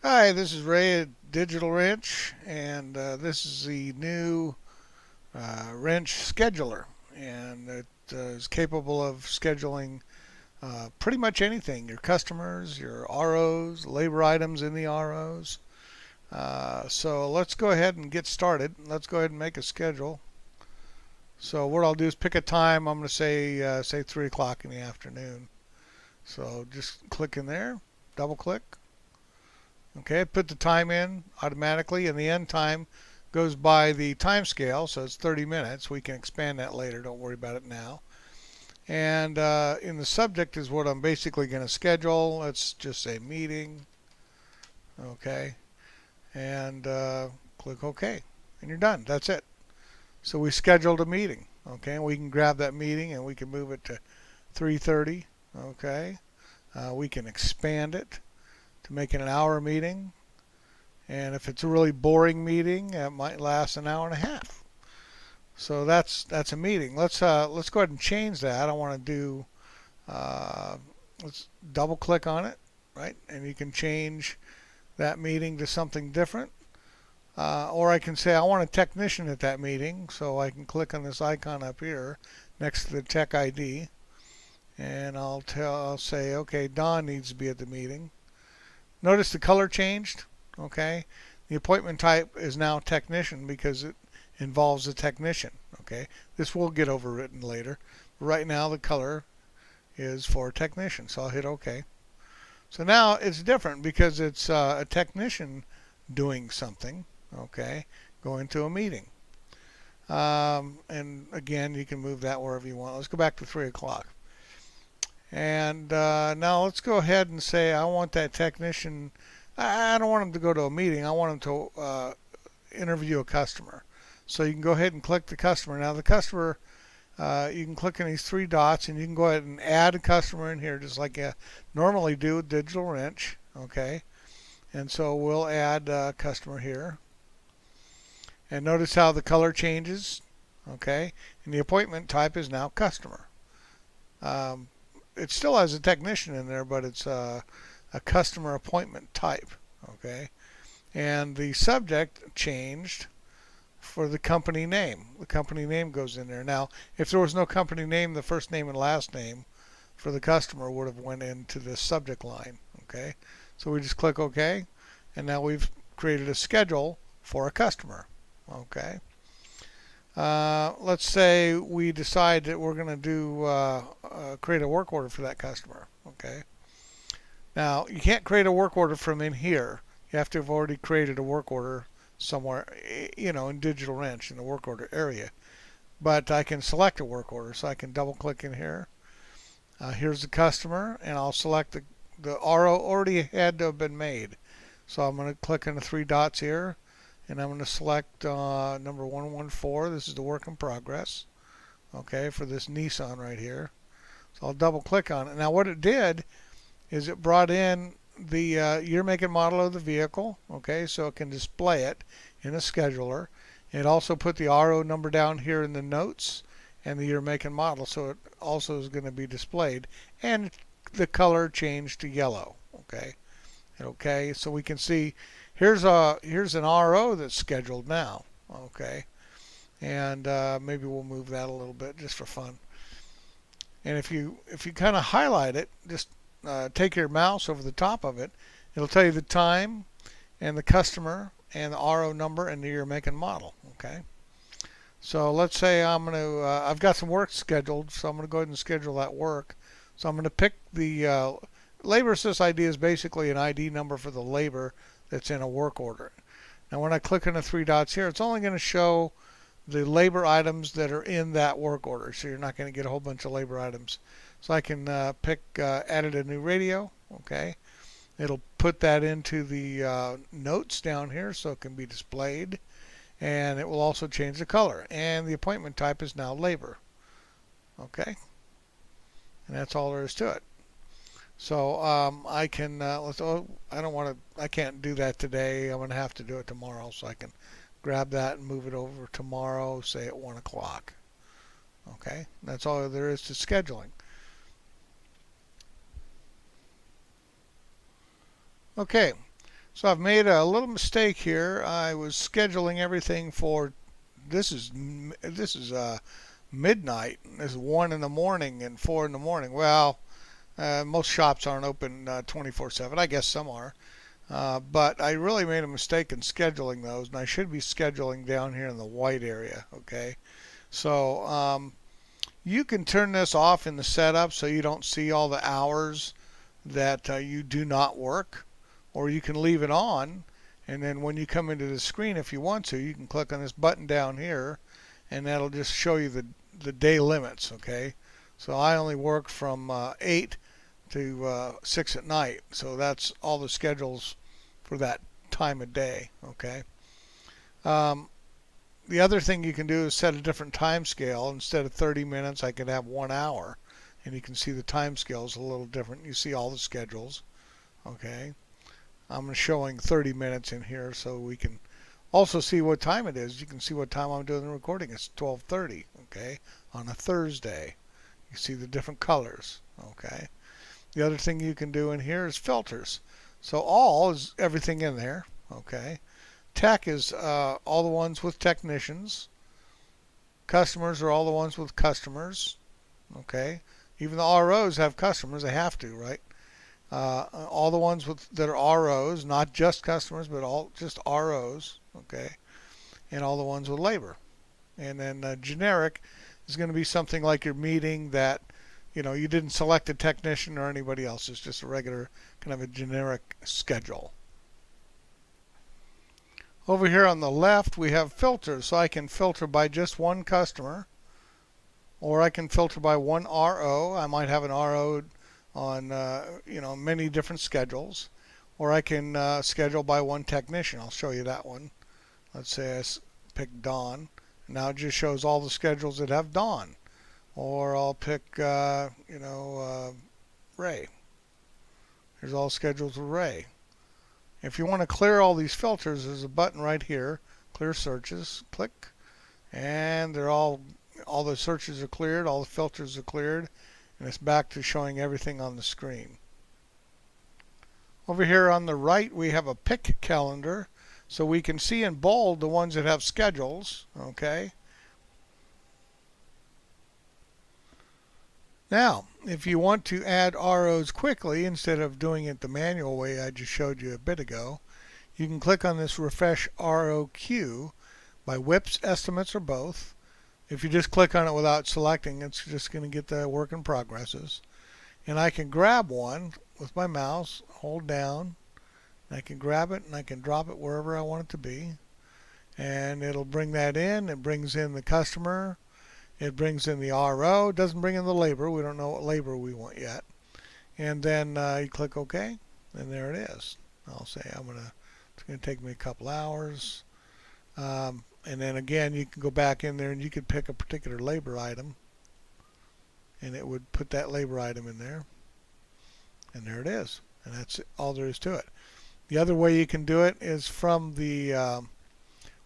Hi, this is Ray at Digital Wrench, and this is the new wrench scheduler, and it is capable of scheduling pretty much anything: your customers, your ROs, labor items in the ROs. So let's go ahead and get started. Let's go ahead and make a schedule. So what I'll do is pick a time. I'm going to say 3 o'clock in the afternoon. So just click in there, double click. Okay, put the time in automatically, and the end time goes by the time scale, so it's 30 minutes. We can expand that later, don't worry about it now. And in the subject is what I'm basically going to schedule. Let's just say meeting. Okay, and click OK, and you're done. That's it. So we scheduled a meeting. Okay, and we can grab that meeting and we can move it to 3:30. Okay, we can expand it to make it an hour meeting. And if it's a really boring meeting, it might last an hour and a half. So that's a meeting. Let's go ahead and change that. I want to do. Uh, let's double click on it, right? And you can change that meeting to something different. Or I can say I want a technician at that meeting, so I can click on this icon up here next to the tech ID, and I'll say, okay, Don needs to be at the meeting. Notice the color changed. Okay, the appointment type is now technician because it involves a technician. Okay, this will get overwritten later. Right now the color is for technician, so I'll hit OK. So now it's different because it's a technician doing something. Okay, going to a meeting. And again, you can move that wherever you want. Let's go back to 3 o'clock. And now let's go ahead and say I want that technician. I don't want him to go to a meeting. I want him to interview a customer. So you can go ahead and click the customer. Now the customer, you can click on these three dots and you can go ahead and add a customer in here just like you normally do with Digital Wrench. Okay, and so we'll add a customer here. And notice how the color changes. Okay, and the appointment type is now customer. Um, it still has a technician in there, but it's a customer appointment type. Okay, and the subject changed for the company name. The company name goes in there. Now, if there was no company name, the first name and last name for the customer would have went into the subject line. Okay, so we just click OK, and now we've created a schedule for a customer. Okay. Let's say we decide that we're going to do create a work order for that customer. Okay. Now you can't create a work order from in here. You have to have already created a work order somewhere, in Digital Wrench in the work order area. But I can select a work order, so I can double click in here. Here's the customer, and I'll select the RO already had to have been made. So I'm going to click on the three dots here, and I'm going to select number 114. This is the work in progress. Okay, for this Nissan right here. So I'll double click on it. Now what it did is it brought in the year, make, and model of the vehicle. Okay, so it can display it in a scheduler. It also put the RO number down here in the notes and the year, make, and model, so it also is going to be displayed. And the color changed to yellow. Okay, okay, so we can see here's an RO that's scheduled now. Okay, and maybe we'll move that a little bit just for fun. And if you kind of highlight it, just take your mouse over the top of it, it'll tell you the time and the customer and the RO number and the year, make, and model. Okay. So let's say I've got some work scheduled, so I'm going to go ahead and schedule that work. So I'm going to pick the labor sys ID is basically an ID number for the labor that's in a work order. Now when I click on the three dots here, it's only going to show the labor items that are in that work order. So you're not going to get a whole bunch of labor items. So I can pick added a new radio. Okay. It'll put that into the notes down here so it can be displayed. And it will also change the color. And the appointment type is now labor. Okay. And that's all there is to it. So I can, I can't do that today. I'm going to have to do it tomorrow. So I can grab that and move it over tomorrow, say at 1 o'clock. Okay. That's all there is to scheduling. Okay. So I've made a little mistake here. I was scheduling everything for this is midnight. This is 1 in the morning and 4 in the morning. Well, most shops aren't open 24/7. I guess some are. But I really made a mistake in scheduling those, and I should be scheduling down here in the white area. Okay, so you can turn this off in the setup so you don't see all the hours that you do not work, or you can leave it on, and then when you come into the screen, if you want to, you can click on this button down here, and that'll just show you the day limits. Okay, so I only work from 8 to 6 at night, so that's all the schedules for that time of day. Okay. Um, the other thing you can do is set a different time scale. Instead of 30 minutes, I could have 1 hour, and you can see the time scales a little different. You see all the schedules. Okay. I'm showing 30 minutes in here so we can also see what time it is. You can see what time I'm doing the recording. It's 12:30. Okay, on a Thursday. You see the different colors. Okay. The other thing you can do in here is filters. So all is everything in there. Okay. Tech is all the ones with technicians. Customers are all the ones with customers. Okay. Even the ROs have customers. They have to, right? All the ones that are ROs, not just customers, but all just ROs. Okay. And all the ones with labor. And then generic is going to be something like your meeting that you didn't select a technician or anybody else. It's just a regular kind of a generic schedule. Over here on the left we have filters, so I can filter by just one customer, or I can filter by one RO. I might have an RO on many different schedules, or I can schedule by one technician. I'll show you that one. Let's say I pick Don. Now it just shows all the schedules that have Don. Or I'll pick Ray. Here's all schedules with Ray. If you want to clear all these filters, there's a button right here, clear searches. Click, and they're all the searches are cleared, all the filters are cleared, and it's back to showing everything on the screen. Over here on the right we have a pick calendar, so we can see in bold the ones that have schedules. Okay. Now, if you want to add ROs quickly, instead of doing it the manual way I just showed you a bit ago, you can click on this refresh RO queue by WIPs, estimates, or both. If you just click on it without selecting, it's just going to get the work in progresses. And I can grab one with my mouse, hold down, and I can grab it and I can drop it wherever I want it to be. And it'll bring that in. It brings in the customer. It brings in the RO. It doesn't bring in the labor. We don't know what labor we want yet. And then you click OK, and there it is. I'll say it's going to take me a couple hours. And then again, you can go back in there and you could pick a particular labor item, and it would put that labor item in there. And there it is. And that's all there is to it. The other way you can do it is from the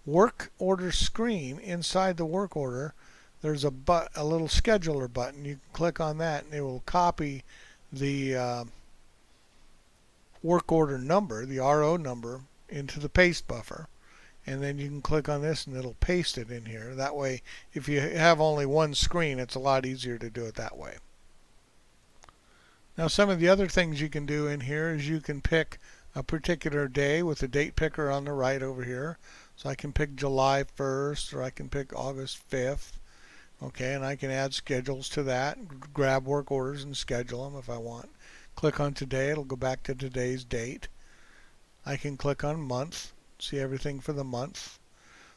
work order screen. Inside the work order, there's a little scheduler button. You can click on that and it will copy the work order number, the RO number, into the paste buffer. And then you can click on this and it'll paste it in here. That way, if you have only one screen, it's a lot easier to do it that way. Now, some of the other things you can do in here is you can pick a particular day with the date picker on the right over here. So I can pick July 1st, or I can pick August 5th. Okay, and I can add schedules to that, grab work orders and schedule them if I want. Click on today, it'll go back to today's date. I can click on month, see everything for the month.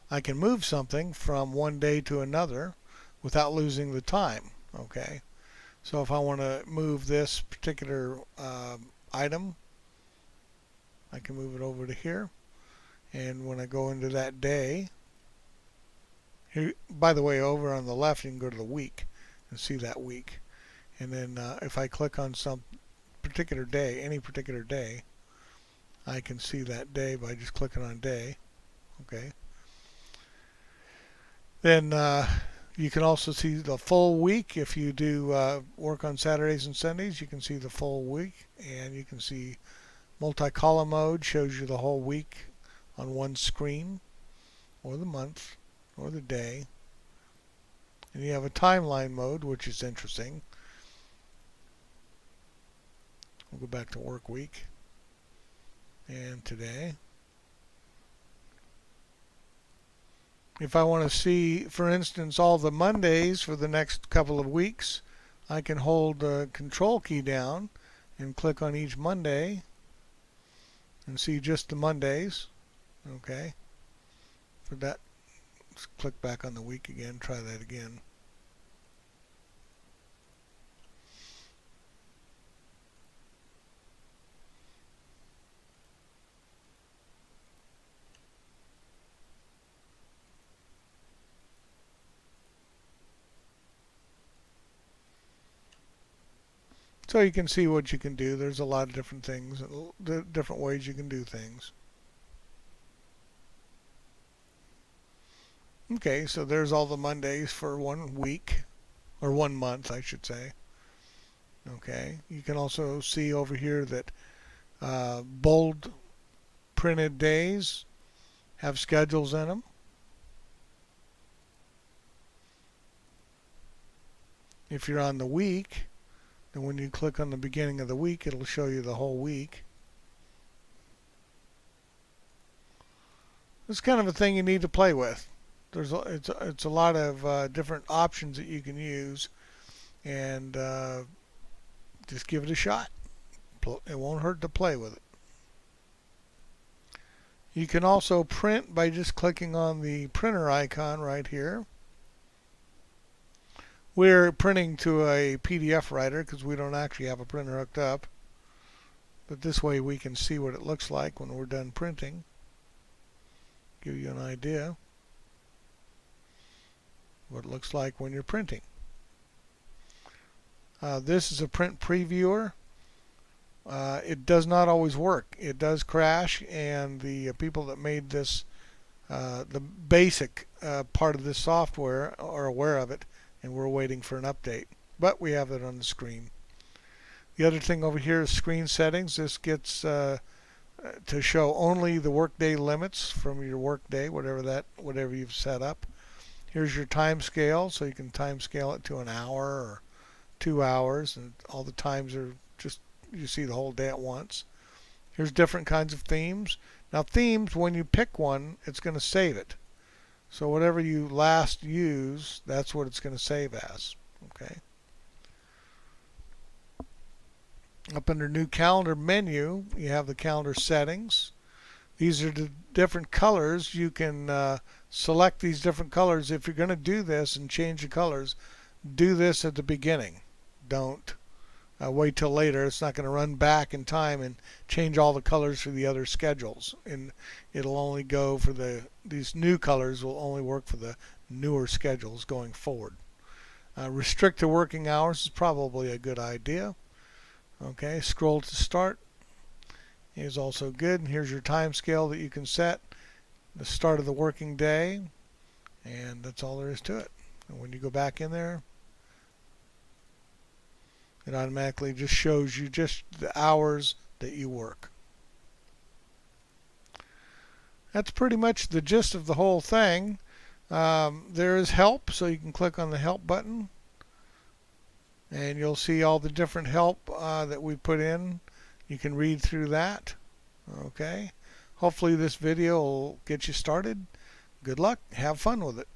I can move something from one day to another without losing the time. Okay, so if I want to move this particular item, I can move it over to here. And when I go into that day, here, by the way, over on the left you can go to the week and see that week. And then if I click on some particular day, any particular day, I can see that day by just clicking on day. Okay. Then you can also see the full week. If you do work on Saturdays and Sundays, you can see the full week, and you can see Multi-column mode shows you the whole week on one screen, or the month, or the day. And you have a timeline mode, which is interesting. We'll go back to work week and today. If I want to see, for instance, all the Mondays for the next couple of weeks, I can hold the control key down and click on each Monday and see just the Mondays. Okay. For that, let's click back on the week again, try that again. So you can see what you can do. There's a lot of different things, different ways you can do things. Okay, so there's all the Mondays for 1 week, or 1 month, I should say. Okay, you can also see over here that bold printed days have schedules in them. If you're on the week, then when you click on the beginning of the week, it'll show you the whole week. It's kind of a thing you need to play with. It's a lot of different options that you can use, and just give it a shot. It won't hurt to play with it. You can also print by just clicking on the printer icon right here. We're printing to a PDF writer because we don't actually have a printer hooked up. But this way we can see what it looks like when we're done printing. Give you an idea what it looks like when you're printing. This is a print previewer. It does not always work. It does crash, and the people that made this, the basic part of this software, are aware of it, and we're waiting for an update. But we have it on the screen. The other thing over here is screen settings. This gets to show only the workday limits from your workday, whatever you've set up. Here's your time scale, so you can time scale it to an hour or 2 hours, and all the times are just, you see the whole day at once. Here's different kinds of themes. Now themes, when you pick one, it's going to save it. So whatever you last use, that's what it's going to save as. Okay. Up under New Calendar menu, you have the calendar settings. These are the different colors. You can select these different colors. If you're going to do this and change the colors, do this at the beginning. Don't wait till later. It's not going to run back in time and change all the colors for the other schedules. And it'll only go for these new colors will only work for the newer schedules going forward. Restrict to working hours is probably a good idea. Okay, scroll to start is also good. And here's your time scale that you can set, the start of the working day, and that's all there is to it. And when you go back in there, it automatically just shows you just the hours that you work. That's pretty much the gist of the whole thing. There is help, so you can click on the help button, and you'll see all the different help that we put in. You can read through that. Okay. Hopefully this video will get you started. Good luck. Have fun with it.